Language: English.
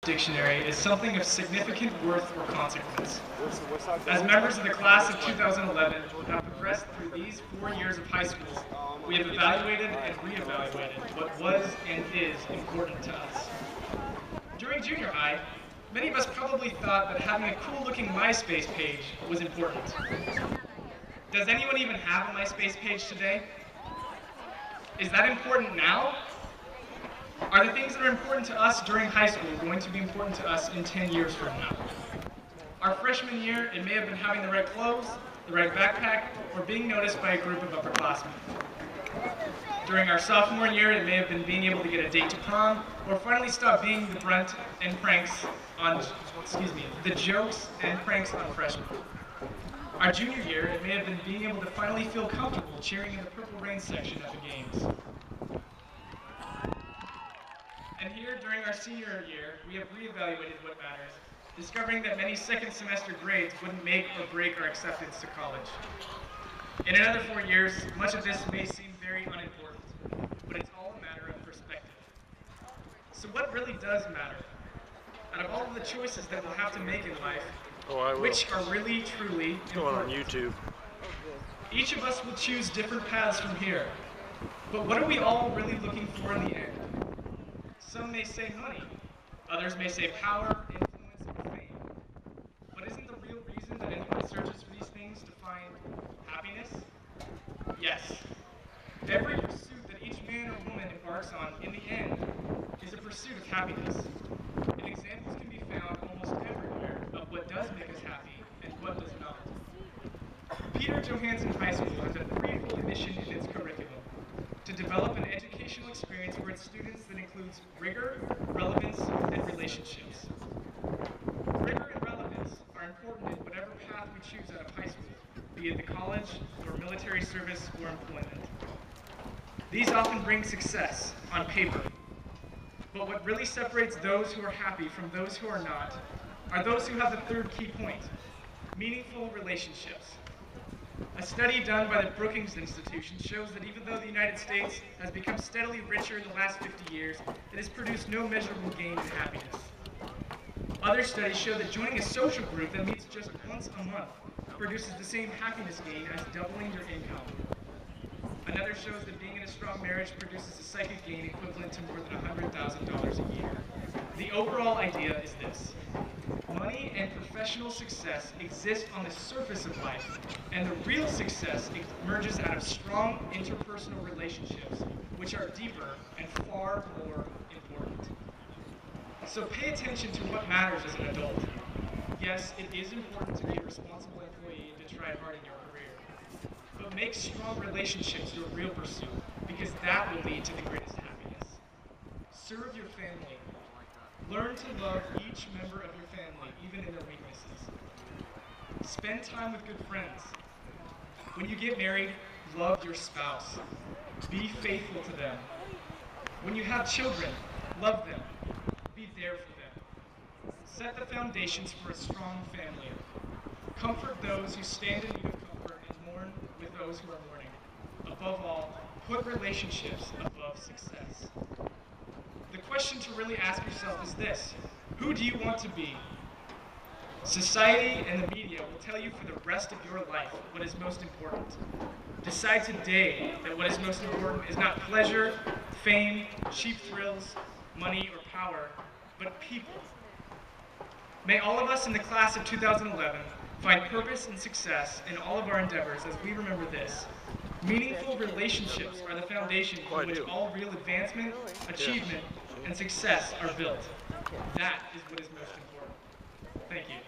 dictionary is something of significant worth or consequence. As members of the class of 2011 have progressed through these 4 years of high school, we have evaluated and reevaluated what was and is important to us. During junior high, many of us probably thought that having a cool-looking MySpace page was important. Does anyone even have a MySpace page today? Is that important now? Are the things that are important to us during high school going to be important to us in 10 years from now? Our freshman year, it may have been having the right clothes, the right backpack, or being noticed by a group of upperclassmen. During our sophomore year, it may have been being able to get a date to prom, or finally stop being the brunt and pranks on, the jokes and pranks on freshmen. Our junior year, it may have been being able to finally feel comfortable cheering in the Purple Rain section at the games. And here, during our senior year, we have reevaluated what matters, discovering that many second semester grades wouldn't make or break our acceptance to college. In another 4 years, much of this may seem very unimportant, but it's all a matter of perspective. So what really does matter? Out of all of the choices that we'll have to make in life, which are really, truly important? Going on YouTube. Each of us will choose different paths from here, but what are we all really looking for in the end? Some may say money, others may say power, influence, or fame. But isn't the real reason that anyone searches for these things to find happiness? Yes. Every pursuit that each man or woman embarks on in the end is a pursuit of happiness. And examples can be found almost everywhere of what does make us happy and what does not. Peter Johansen High School has a threefold mission in its curriculum: to develop an educational experience for its students that includes rigor, relevance, and relationships. Rigor and relevance are important in whatever path we choose out of high school, be it the college, or military service, or employment. These often bring success on paper, but what really separates those who are happy from those who are not are those who have the third key point: meaningful relationships. A study done by the Brookings Institution shows that even though the United States has become steadily richer in the last 50 years, it has produced no measurable gain in happiness. Other studies show that joining a social group that meets just once a month produces the same happiness gain as doubling your income. Another shows that being in a strong marriage produces a psychic gain equivalent to more than $100,000 a year. The overall idea is this: money and professional success exist on the surface of life, and the real success emerges out of strong interpersonal relationships, which are deeper and far more important. So pay attention to what matters as an adult. Yes, it is important to be a responsible employee and to try hard in your career, but make strong relationships your real pursuit, because that will lead to the greatest happiness. Serve your family. Learn to love each member of your family, even in their weaknesses. Spend time with good friends. When you get married, love your spouse. Be faithful to them. When you have children, love them. Be there for them. Set the foundations for a strong family. Comfort those who stand in need of comfort and mourn with those who are mourning. Above all, put relationships above success. The question to really ask yourself is this: who do you want to be? Society and the media will tell you for the rest of your life what is most important. Decide today that what is most important is not pleasure, fame, cheap thrills, money, or power, but people. May all of us in the class of 2011 find purpose and success in all of our endeavors as we remember this: meaningful relationships are the foundation on which all real advancement, achievement, and success are built. That is what is most important. Thank you.